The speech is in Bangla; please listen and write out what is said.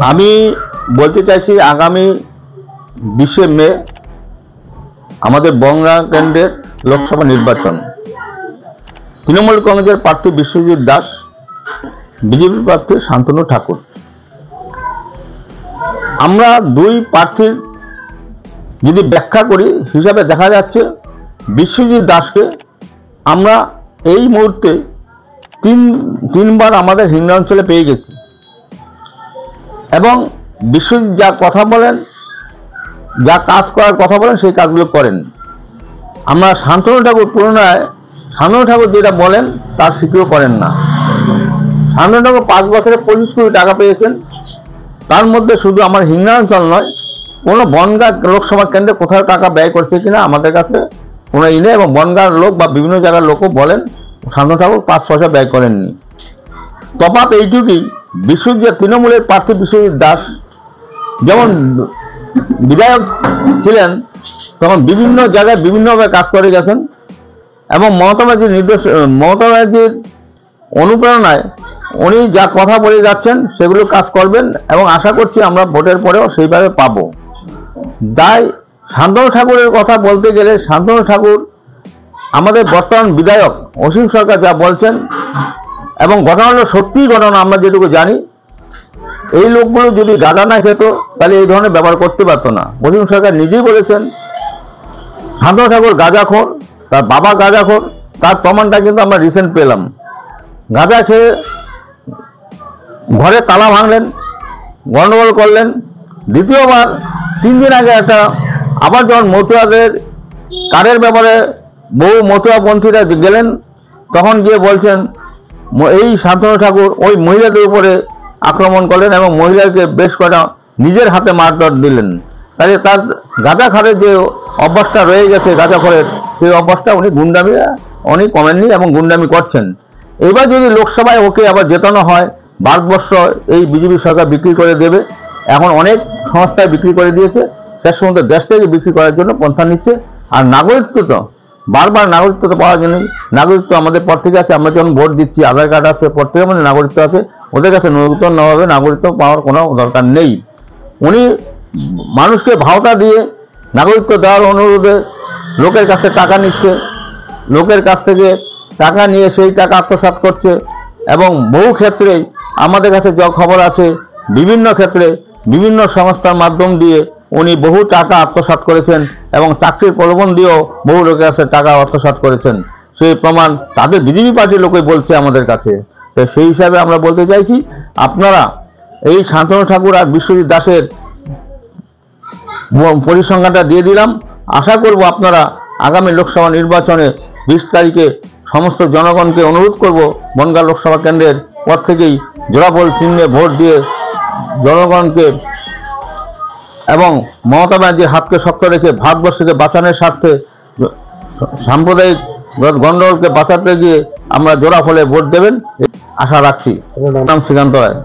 আমি বলতে চাইছি আগামী 20শে মে আমাদের বনগাঁ কেন্দ্রের লোকসভা নির্বাচন। তৃণমূল কংগ্রেসের প্রার্থী বিশ্বজিৎ দাস, বিজেপি প্রার্থী শান্তনু ঠাকুর। আমরা দুই প্রার্থীর যদি ব্যাখ্যা করি হিসাবে দেখা যাচ্ছে বিশ্বজিৎ দাসকে আমরা এই মুহূর্তে তিনবার আমাদের হিংড়া অঞ্চলে পেয়ে গেছি এবং বিশ্বজিৎ যা কথা বলেন, যা কাজ করার কথা বলেন সেই কাজগুলো করেন। আমরা শান্তনু ঠাকুর তুলনায় শান্তনু ঠাকুর যেটা বলেন তার স্বীকার করেন না। শান্তনু ঠাকুর 5 বছরে 25 কোটি টাকা পেয়েছেন, তার মধ্যে শুধু আমার হিংড়া অঞ্চল নয়, কোনো বনগাঁ লোকসভা কেন্দ্রে কোথাও টাকা ব্যয় করছে কিনা আমাদের কাছে কোনো ই নেই। এবং বনগাঁর লোক বা বিভিন্ন জায়গার লোকও বলেন শান্তনু ঠাকুর 5 পয়সা ব্যয় করেননি। তফাৎ এইটুকুই, বিশ্বজিৎ তৃণমূলের প্রার্থী বিশ্বজিৎ দাস যেমন বিধায়ক ছিলেন তখন বিভিন্ন জায়গায় বিভিন্নভাবে কাজ করে গেছেন এবং মমতা ব্যানার্জির অনুপ্রেরণায় উনি যা কথা বলে যাচ্ছেন সেগুলো কাজ করবেন এবং আশা করছি আমরা ভোটের পরেও সেইভাবে পাবো। তাই শান্তনু ঠাকুরের কথা বলতে গেলে শান্তনু ঠাকুর আমাদের বর্তমান বিধায়ক অসীম সরকার যা বলছেন এবং ঘটনাটা সত্যিই ঘটনা, আমরা যেটুকু জানি এই লোকগুলো যদি গাঁজা না খেত তাহলে এই ধরনের ব্যবহার করতে পারতো না। অসীম সরকার নিজেই বলেছেন শান্তনু ঠাকুর গাঁজাখোর, তার বাবা গাঁজাখোর, তার প্রমাণটা কিন্তু আমরা রিসেন্ট পেলাম। গাঁজা খেয়ে ঘরে তালা ভাঙলেন, গন্ডগোল করলেন। দ্বিতীয়বার 3 দিন আগে আবার যখন মতুয়াদের কারের ব্যাপারে বহু মতুয়াপন্থীরা গেলেন তখন গিয়ে বলছেন এই শান্তনু ঠাকুর ওই মহিলাদের উপরে আক্রমণ করলেন এবং মহিলাকে বেশ কটা নিজের হাতে মারধর দিলেন। তাহলে তার গাঁজা খারের যে অভ্যাসটা রয়ে গেছে গাঁজাখোরের, সেই অভ্যাসটা উনি কমেননি এবং গুন্ডামি করছেন। এবার যদি লোকসভায় ওকে আবার জেতানো হয়, ভারতবর্ষ এই বিজেপি সরকার বিক্রি করে দেবে। এখন অনেক সংস্থায় বিক্রি করে দিয়েছে, শেষ পর্যন্ত দেশ থেকে বিক্রি করার জন্য পন্থা নিচ্ছে। আর নাগরিকত্ব তো বারবার নাগরিকত্ব তো পাওয়ার জন্য, নাগরিকত্ব আমাদের পর থেকে আছে, আমরা যখন ভোট দিচ্ছি আধার কার্ড আছে, পর থেকে আমাদের নাগরিকত্ব আছে, ওদের কাছে নতুনভাবে নাগরিকত্ব পাওয়ার কোনো দরকার নেই। উনি মানুষকে ভাওতা দিয়ে নাগরিকত্ব দেওয়ার অনুরোধে লোকের কাছে টাকা নিচ্ছে, লোকের কাছ থেকে টাকা নিয়ে সেই টাকা আত্মসাৎ করছে এবং বহু ক্ষেত্রেই আমাদের কাছে যা খবর আছে বিভিন্ন ক্ষেত্রে বিভিন্ন সংস্থার মাধ্যম দিয়ে উনি বহু টাকা আত্মসাৎ করেছেন এবং চাকরির প্রলোভন দিয়েও বহু লোকের কাছে টাকা আত্মসাৎ করেছেন। সেই প্রমাণ তাদের বিজেপি পার্টির লোকই বলছে আমাদের কাছে। তো সেই হিসাবে আমরা বলতে চাইছি আপনারা এই শান্তনু ঠাকুর আর বিশ্বজিৎ দাসের পরিসংখ্যানটা দিয়ে দিলাম। আশা করব আপনারা আগামী লোকসভা নির্বাচনে 20 তারিখে সমস্ত জনগণকে অনুরোধ করব বনগাঁ লোকসভা কেন্দ্রের পর থেকেই জোড়াফল চিহ্নে ভোট দিয়ে জনগণকে এবং মমতা ব্যানার্জির হাতকে শক্ত রেখে ভারতবর্ষকে বাঁচানোর স্বার্থে সাম্প্রদায়িক গণ্ডগোলকে বাঁচাতে গিয়ে আমরা জোড়াফলে ভোট দেবেন আশা রাখছি। নাম শ্রীকান্ত রায়।